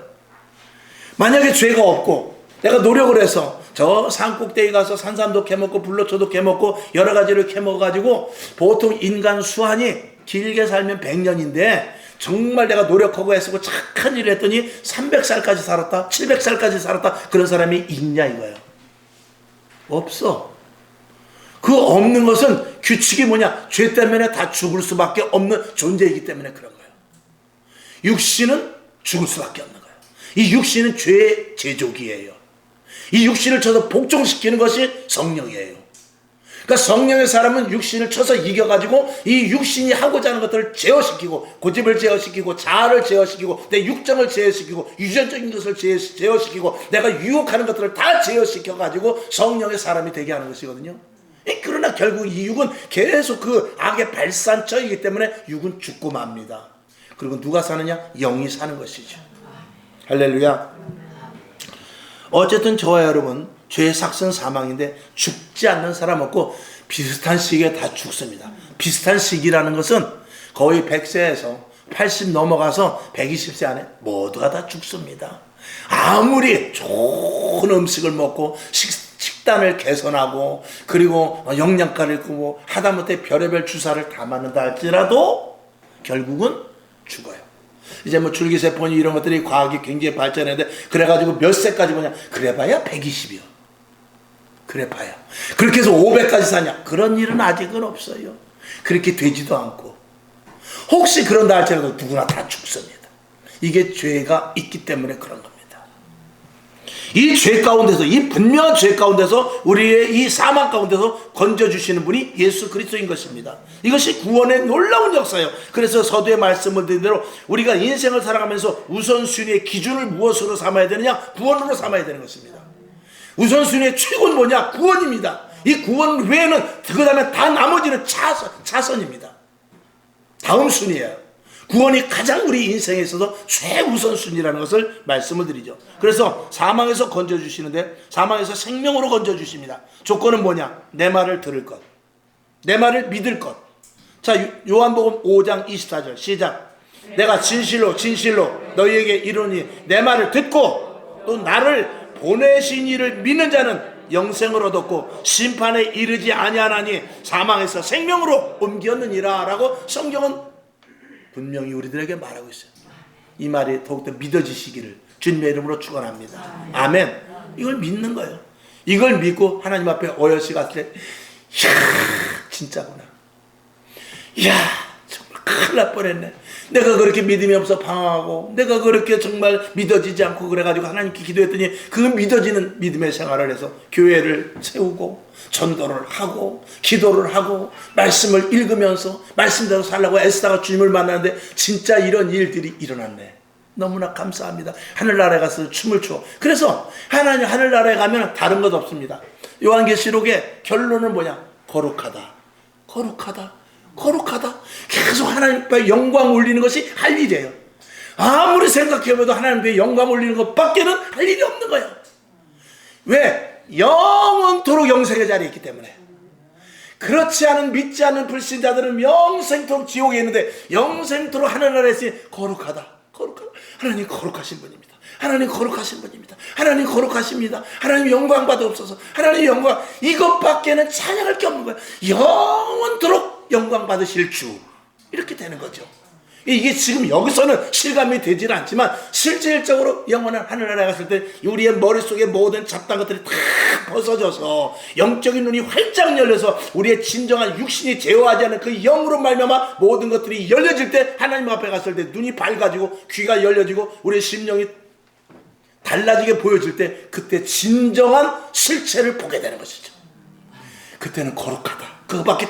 만약에 죄가 없고 내가 노력을 해서 저 산꼭대기 가서 산삼도 캐먹고 불로초도 캐먹고 여러 가지를 캐먹어가지고 보통 인간 수한이 길게 살면 100년인데 정말 내가 노력하고 애쓰고 착한 일을 했더니 300살까지 살았다 700살까지 살았다 그런 사람이 있냐 이거예요. 없어. 그 없는 것은 규칙이 뭐냐? 죄 때문에 다 죽을 수밖에 없는 존재이기 때문에 그런 거예요. 육신은 죽을 수밖에 없는 거예요. 이 육신은 죄의 제조기예요. 이 육신을 쳐서 복종시키는 것이 성령이에요. 그러니까 성령의 사람은 육신을 쳐서 이겨가지고 이 육신이 하고자 하는 것들을 제어시키고 고집을 제어시키고 자아를 제어시키고 내 육정을 제어시키고 유전적인 것을 제어시키고 내가 유혹하는 것들을 다 제어시켜가지고 성령의 사람이 되게 하는 것이거든요. 그러나 결국 이 육은 계속 그 악의 발산처이기 때문에 육은 죽고 맙니다. 그리고 누가 사느냐? 영이 사는 것이죠. 할렐루야. 어쨌든 저와 여러분 죄의 삭은 사망인데 죽지 않는 사람 없고 비슷한 시기에 다 죽습니다. 비슷한 시기라는 것은 거의 100세에서 80 넘어가서 120세 안에 모두가 다 죽습니다. 아무리 좋은 음식을 먹고 식단을 개선하고 그리고 영양가를 끄고 하다못해 별의별 주사를 다 맞는다 할지라도 결국은 죽어요. 이제 뭐 줄기세포니 이런 것들이 과학이 굉장히 발전했는데 그래가지고 몇 세까지 보냐? 그래봐야 120이요. 그래봐야. 그렇게 해서 500까지 사냐? 그런 일은 아직은 없어요. 그렇게 되지도 않고 혹시 그런다 할지라도 누구나 다 죽습니다. 이게 죄가 있기 때문에 그런 겁니다. 이 죄 가운데서, 이 분명한 죄 가운데서, 우리의 이 사망 가운데서 건져주시는 분이 예수 그리스도인 것입니다. 이것이 구원의 놀라운 역사예요. 그래서 서두에 말씀을 드린 대로 우리가 인생을 살아가면서 우선순위의 기준을 무엇으로 삼아야 되느냐? 구원으로 삼아야 되는 것입니다. 우선순위의 최고는 뭐냐? 구원입니다. 이 구원 외에는 그 다음에 다 나머지는 차선입니다. 다음 순위예요. 구원이 가장 우리 인생에 있어서 최우선순위라는 것을 말씀을 드리죠. 그래서 사망에서 건져주시는데, 사망에서 생명으로 건져주십니다. 조건은 뭐냐? 내 말을 들을 것, 내 말을 믿을 것. 자, 요한복음 5장 24절 시작. 내가 진실로 너희에게 이르노니 내 말을 듣고 또 나를 보내신 이를 믿는 자는 영생을 얻었고 심판에 이르지 아니하나니 사망에서 생명으로 옮겼느니라 라고 성경은 분명히 우리들에게 말하고 있어요. 이 말이 더욱더 믿어지시기를 주님의 이름으로 축원합니다. 아멘. 이걸 믿는 거예요. 이걸 믿고 하나님 앞에 어여시 갔을 때, 이야, 진짜구나. 이야, 정말 큰일 날 뻔했네. 내가 그렇게 믿음이 없어 방황하고, 내가 그렇게 정말 믿어지지 않고 그래가지고 하나님께 기도했더니 그 믿어지는 믿음의 생활을 해서 교회를 세우고 전도를 하고 기도를 하고 말씀을 읽으면서 말씀대로 살라고 애쓰다가 주님을 만나는데 진짜 이런 일들이 일어났네. 너무나 감사합니다. 하늘나라에 가서 춤을 춰. 그래서 하나님 하늘나라에 가면 다른 것 없습니다. 요한계시록의 결론은 뭐냐? 거룩하다. 계속 하나님 앞에 영광 올리는 것이 할 일이에요. 아무리 생각해봐도 하나님 앞에 영광 올리는 것밖에는 할 일이 없는 거예요. 왜? 영원토록 영생의 자리에 있기 때문에. 그렇지 않은 믿지 않는 불신자들은 영생토록 지옥에 있는데 영생토록 하늘나라에 있으니 거룩하다. 하나님 거룩하신 분입니다. 하나님 거룩하십니다. 하나님 영광 받으옵소서. 하나님 영광, 이것밖에는 찬양할 게 없는 거예요. 영원토록 영광 받으실 주, 이렇게 되는 거죠. 이게 지금 여기서는 실감이 되질 않지만 실질적으로 영원한 하늘나라에 갔을 때 우리의 머릿속에 모든 잡다한 것들이 다 벗어져서 영적인 눈이 활짝 열려서 우리의 진정한 육신이 제어하지 않는 그 영으로 말미암아 모든 것들이 열려질 때, 하나님 앞에 갔을 때 눈이 밝아지고 귀가 열려지고 우리의 심령이 달라지게 보여질 때, 그때 진정한 실체를 보게 되는 것이죠. 그때는 거룩하다. 그것밖에,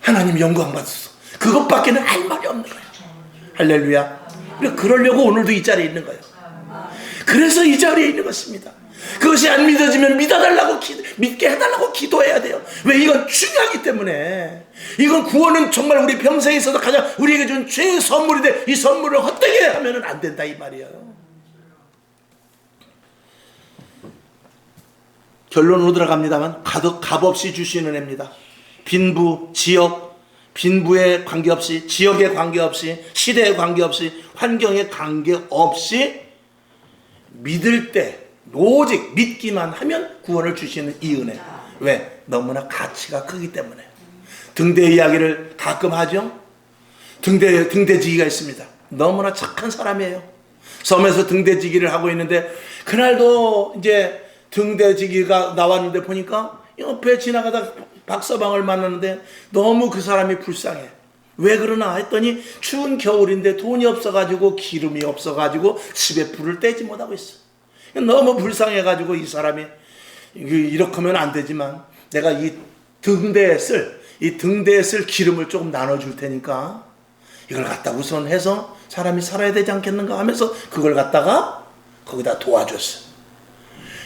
하나님 영광 받으소서, 그것밖에는 할 말이 없는 거예요. 할렐루야. 그러려고 오늘도 이 자리에 있는 거예요. 그래서 이 자리에 있는 것입니다. 그것이 안 믿어지면 믿게 해달라고 기도해야 돼요. 왜? 이건 중요하기 때문에. 이건 구원은 정말 우리 평생에 있어서 가장 우리에게 준 최고의 선물인데 이 선물을 헛되게 하면 안 된다, 이 말이에요. 결론으로 들어갑니다만 값없이 주시는 애입니다. 빈부, 지역, 빈부에 관계없이, 지역에 관계없이, 시대에 관계없이, 환경에 관계없이 믿을 때 오직 믿기만 하면 구원을 주시는 이 은혜. 왜? 너무나 가치가 크기 때문에. 등대 이야기를 가끔 하죠. 등대지기가 있습니다. 너무나 착한 사람이에요. 섬에서 등대지기를 하고 있는데 그날도 이제 등대지기가 나왔는데 보니까 옆에 지나가다 박서방을 만났는데 너무 그 사람이 불쌍해. 왜 그러나 했더니 추운 겨울인데 돈이 없어가지고 기름이 없어가지고 집에 불을 떼지 못하고 있어. 너무 불쌍해가지고 이 사람이 이렇게 하면 안 되지만 내가 이 등대에 쓸 기름을 조금 나눠줄 테니까 이걸 갖다 우선 해서 사람이 살아야 되지 않겠는가 하면서 그걸 갖다가 거기다 도와줬어.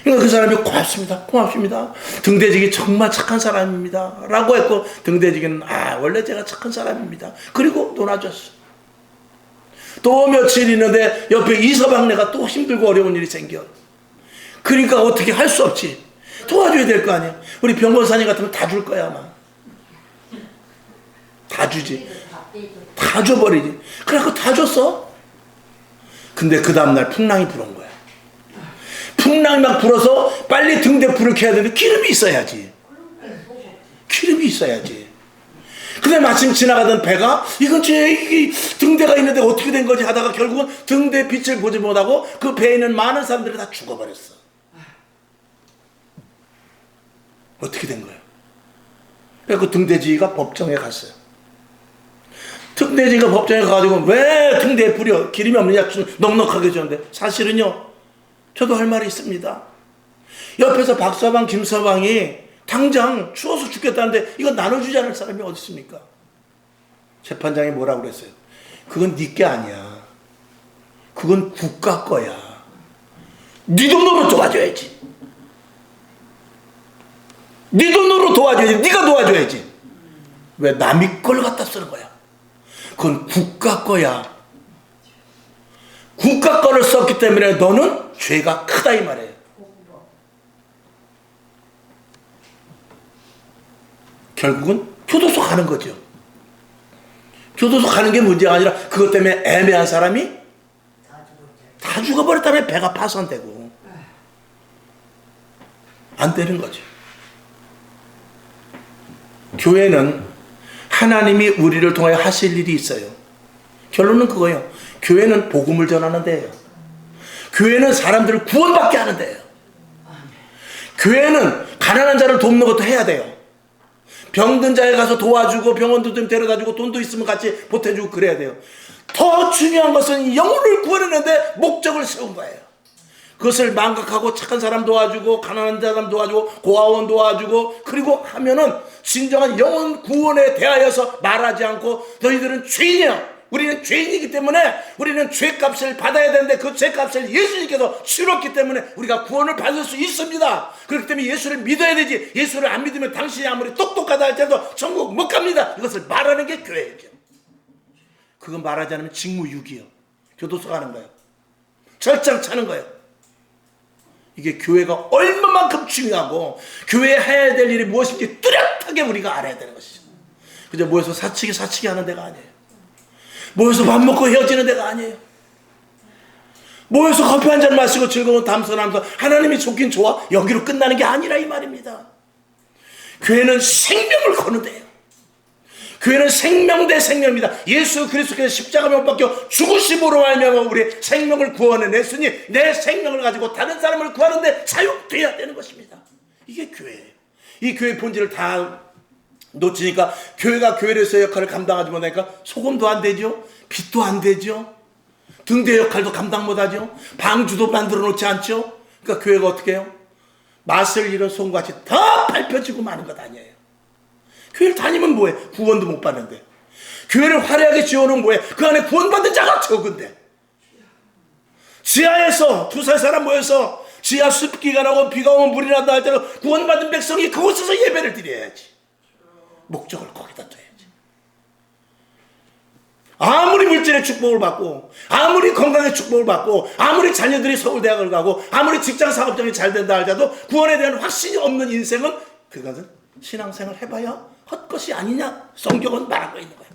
그러니까 그 사람이 고맙습니다. 등대지기 정말 착한 사람입니다. 라고 했고 등대지기는 원래 제가 착한 사람입니다. 그리고 도와줬어. 또 며칠 있는데 옆에 이서방네가 또 힘들고 어려운 일이 생겨. 그러니까 어떻게 할 수 없지. 도와줘야 될 거 아니야. 우리 병건사님 같으면 다 줄 거야 아마. 다 주지. 다 줘버리지. 그래갖고 다 줬어. 근데 그 다음날 풍랑이 불어온 거야. 풍랑이 막 불어서 빨리 등대 불을 켜야 되는데 기름이 있어야지. 근데 마침 지나가던 배가 이 근처에 등대가 있는데 어떻게 된 거지 하다가 결국은 등대 빛을 보지 못하고 그 배에 있는 많은 사람들이 다 죽어버렸어. 어떻게 된 거예요? 그래서 등대지기가 법정에 갔어요. 특례지가 법정에 가가지고 왜 등대에 뿌려 기름이 없느냐 넉넉하게 줬는데, 사실은요 저도 할 말이 있습니다. 옆에서 박서방 김서방이 당장 추워서 죽겠다는데 이거 나눠주지 않을 사람이 어디 있습니까? 재판장이 뭐라고 그랬어요? 그건 네 게 아니야. 그건 국가 거야. 네 돈으로 도와줘야지. 네 돈으로 도와줘야지. 네가 도와줘야지. 왜 남의 걸 갖다 쓰는 거야? 그건 국가 거야. 국가 거를 썼기 때문에 너는 죄가 크다 이 말이에요. 결국은 교도소 가는 거죠. 교도소 가는 게 문제가 아니라 그것 때문에 애매한 사람이 다 죽어버렸다면 배가 파손되고 안 되는 거죠. 교회는 하나님이 우리를 통하여 하실 일이 있어요. 결론은 그거예요. 교회는 복음을 전하는 데예요. 교회는 사람들을 구원받게 하는 데예요. 교회는 가난한 자를 돕는 것도 해야 돼요. 병든 자에 가서 도와주고 병원도 좀 데려다주고 돈도 있으면 같이 보태주고 그래야 돼요. 더 중요한 것은 영혼을 구원하는데 목적을 세운 거예요. 그것을 망각하고 착한 사람 도와주고 가난한 사람 도와주고 고아원 도와주고 그리고 하면은 진정한 영혼 구원에 대하여서 말하지 않고 너희들은 죄인이야. 우리는 죄인이기 때문에 우리는 죄값을 받아야 되는데 그 죄값을 예수님께서 치렀기 때문에 우리가 구원을 받을 수 있습니다. 그렇기 때문에 예수를 믿어야 되지. 예수를 안 믿으면 당신이 아무리 똑똑하다 할지라도 천국 못 갑니다. 이것을 말하는 게 교회예요. 그건 말하지 않으면 직무유기요. 교도소 가는 거예요. 절장 차는 거예요. 이게 교회가 얼마만큼 중요하고 교회에 해야 될 일이 무엇인지 뚜렷하게 우리가 알아야 되는 것이죠. 그저 모여서 사치기 하는 데가 아니에요. 모여서 밥 먹고 헤어지는 데가 아니에요. 모여서 커피 한잔 마시고 즐거운 담소하면서 하나님이 좋긴 좋아 여기로 끝나는 게 아니라 이 말입니다. 교회는 생명을 거는 데예요. 교회는 생명 대 생명입니다. 예수 그리스도께서 십자가 못 박혀 죽으심으로 말미암아 우리의 생명을 구원해냈으니 내 생명을 가지고 다른 사람을 구하는데 사용돼야 되는 것입니다. 이게 교회예요. 이 교회 본질을 다 놓치니까 교회가 교회로서의 역할을 감당하지 못하니까 소금도 안 되죠. 빛도 안 되죠. 등대 역할도 감당 못하죠. 방주도 만들어 놓지 않죠. 그러니까 교회가 어떻게 해요? 맛을 잃은 송같이 더 밟혀지고 마는 것 아니에요. 교회를 다니면 뭐해? 구원도 못 받는데. 교회를 화려하게 지어놓으면 뭐해? 그 안에 구원받는 자가 적은데. 지하에서 두세 사람 모여서 지하 습기가 나고 비가 오면 물이 난다 할 때는 구원받은 백성이 그곳에서 예배를 드려야지. 목적을 거기다 둬야지. 아무리 물질의 축복을 받고 아무리 건강의 축복을 받고 아무리 자녀들이 서울대학을 가고 아무리 직장 사업장이 잘 된다 할지라도 구원에 대한 확신이 없는 인생은 그것은 신앙생활 해봐야 헛것이 아니냐 성경은 말하고 있는 거야.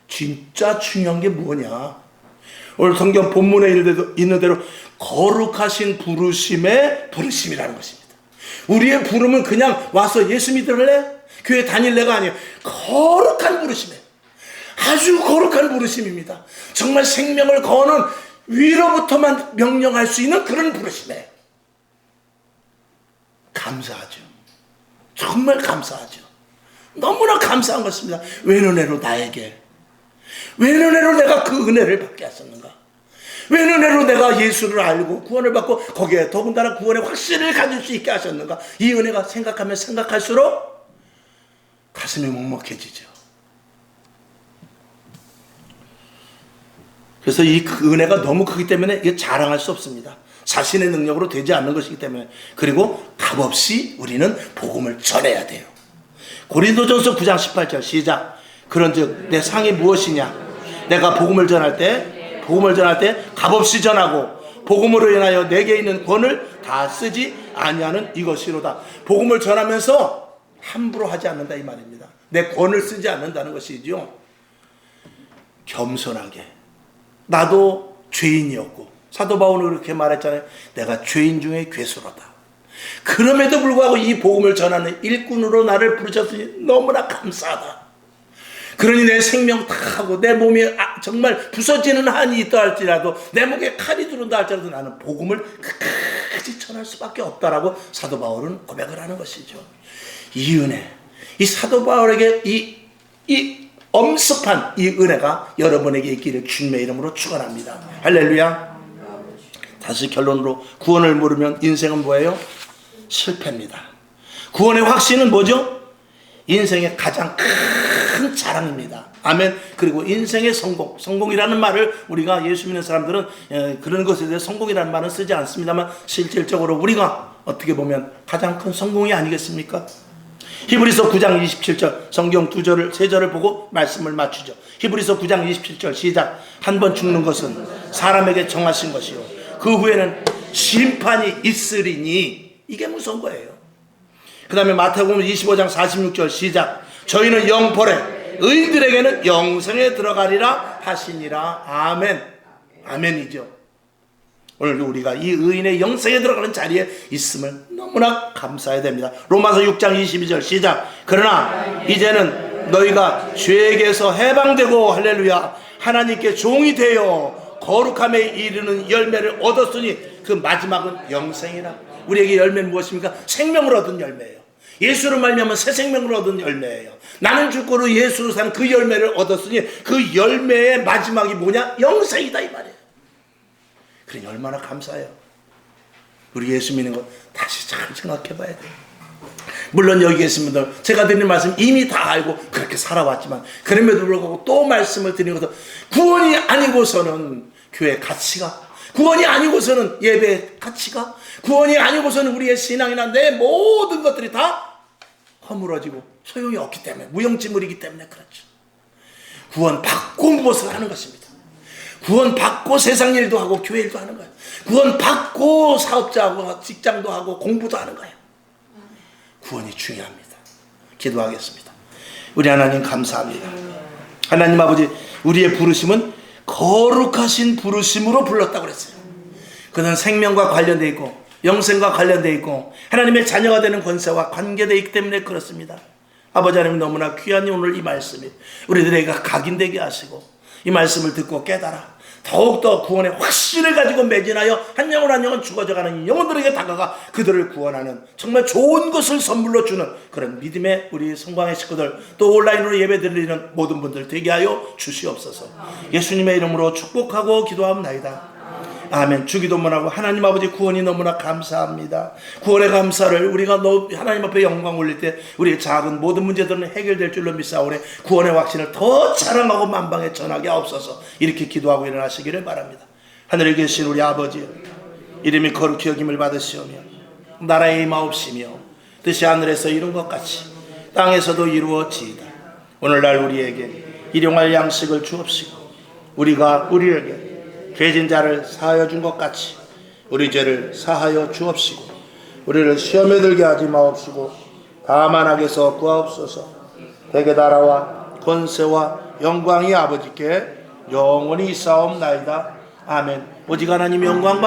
진짜 중요한 게 뭐냐, 오늘 성경 본문에 있는 대로 거룩하신 부르심의 부르심이라는 것입니다. 우리의 부름은 그냥 와서 예수 믿을래? 교회 다닐래가 아니에요. 거룩한 부르심이에요. 아주 거룩한 부르심입니다. 정말 생명을 거는 위로부터만 명령할 수 있는 그런 부르심이에요. 감사하죠. 정말 감사하죠. 너무나 감사한 것입니다. 웬 은혜로 나에게, 웬 은혜로 내가 그 은혜를 받게 하셨는가, 웬 은혜로 내가 예수를 알고 구원을 받고 거기에 더군다나 구원의 확신을 가질 수 있게 하셨는가. 이 은혜가 생각하면 생각할수록 가슴이 먹먹해지죠. 그래서 이 은혜가 너무 크기 때문에 이게 자랑할 수 없습니다. 자신의 능력으로 되지 않는 것이기 때문에. 그리고 값없이 우리는 복음을 전해야 돼요. 고린도전서 9장 18절 시작. 그런즉 내 상이 무엇이냐, 내가 복음을 전할 때 값없이 전하고 복음으로 인하여 내게 있는 권을 다 쓰지 아니하는 이것이로다. 복음을 전하면서 함부로 하지 않는다 이 말입니다. 내 권을 쓰지 않는다는 것이죠. 겸손하게. 나도 죄인이었고 사도 바울은 그렇게 말했잖아요. 내가 죄인 중에 괴수로다. 그럼에도 불구하고 이 복음을 전하는 일꾼으로 나를 부르셨으니 너무나 감사하다. 그러니 내 생명 다 하고 내 몸이 정말 부서지는 한이 있다 할지라도 내 목에 칼이 들어온다 할지라도 나는 복음을 끝까지 전할 수밖에 없다라고 사도 바울은 고백을 하는 것이죠. 이 은혜, 이 사도 바울에게 이 엄습한 이 은혜가 여러분에게 있기를 주님의 이름으로 축원합니다. 할렐루야. 다시 결론으로, 구원을 모르면 인생은 뭐예요? 실패입니다. 구원의 확신은 뭐죠? 인생의 가장 큰 자랑입니다. 아멘. 그리고 인생의 성공이라는 말을 우리가 예수 믿는 사람들은 그런 것에 대해 성공이라는 말은 쓰지 않습니다만, 실질적으로 우리가 어떻게 보면 가장 큰 성공이 아니겠습니까? 히브리서 9장 27절 성경 2절을 3절을 보고 말씀을 맞추죠. 히브리서 9장 27절 시작. 한 번 죽는 것은 사람에게 정하신 것이요 그 후에는 심판이 있으리니. 이게 무서운 거예요. 그 다음에 마태복음 25장 46절 시작. 저희는 영벌에 의인들에게는 영생에 들어가리라 하시니라. 아멘. 아멘이죠. 오늘 우리가 이 의인의 영생에 들어가는 자리에 있음을 너무나 감사해야 됩니다. 로마서 6장 22절 시작. 그러나 이제는 너희가 죄에게서 해방되고 할렐루야 하나님께 종이 되어 거룩함에 이르는 열매를 얻었으니 그 마지막은 영생이라. 우리에게 열매는 무엇입니까? 생명을 얻은 열매예요. 예수를 말미암아 새 생명을 얻은 열매예요. 나는 죽고로 예수로 사는 그 열매를 얻었으니 그 열매의 마지막이 뭐냐? 영생이다 이 말이에요. 그러니 얼마나 감사해요. 우리 예수 믿는 거 다시 잘 생각해 봐야 돼요. 물론 여기 계신 분들 제가 드리는 말씀 이미 다 알고 그렇게 살아왔지만, 그럼에도 불구하고 또 말씀을 드리는 것도, 구원이 아니고서는 교회의 가치가, 구원이 아니고서는 예배의 가치가, 구원이 아니고서는 우리의 신앙이나 내 모든 것들이 다 허물어지고 소용이 없기 때문에, 무용지물이기 때문에 그렇죠. 구원 받고 무엇을 하는 것입니다. 구원 받고 세상 일도 하고 교회 일도 하는 거예요. 구원 받고 사업자하고 직장도 하고 공부도 하는 거예요. 구원이 중요합니다. 기도하겠습니다. 우리 하나님 감사합니다. 하나님 아버지, 우리의 부르심은 거룩하신 부르심으로 불렀다고 그랬어요. 그는 생명과 관련되어 있고 영생과 관련되어 있고 하나님의 자녀가 되는 권세와 관계되어 있기 때문에 그렇습니다. 아버지 하나님, 너무나 귀한 오늘 이 말씀이 우리들에게 각인되게 하시고, 이 말씀을 듣고 깨달아 더욱더 구원의 확신을 가지고 매진하여 한 영혼 한 영혼 죽어져가는 영혼들에게 다가가 그들을 구원하는 정말 좋은 것을 선물로 주는 그런 믿음의 우리 성광의 식구들, 또 온라인으로 예배 드리는 모든 분들 되게 하여 주시옵소서. 예수님의 이름으로 축복하고 기도합나이다. 아멘. 주기도문하고 하나님 아버지, 구원이 너무나 감사합니다. 구원의 감사를 우리가 하나님 앞에 영광 올릴 때 우리의 작은 모든 문제들은 해결될 줄로 믿사오니 구원의 확신을 더 자랑하고 만방에 전하게 하옵소서. 이렇게 기도하고 일어나시기를 바랍니다. 하늘에 계신 우리 아버지, 이름이 거룩히 여김을 받으시오며 나라의 임하옵시며 뜻이 하늘에서 이룬 것 같이 땅에서도 이루어지이다. 오늘날 우리에게 일용할 양식을 주옵시고, 우리가 우리에게 죄진 자를 사하여 준 것 같이 우리 죄를 사하여 주옵시고, 우리를 시험에 들게 하지 마옵시고 다만 악에서 구하옵소서. 대개 나라와 권세와 영광이 아버지께 영원히 있사옵나이다. 아멘. 오직 하나님 영광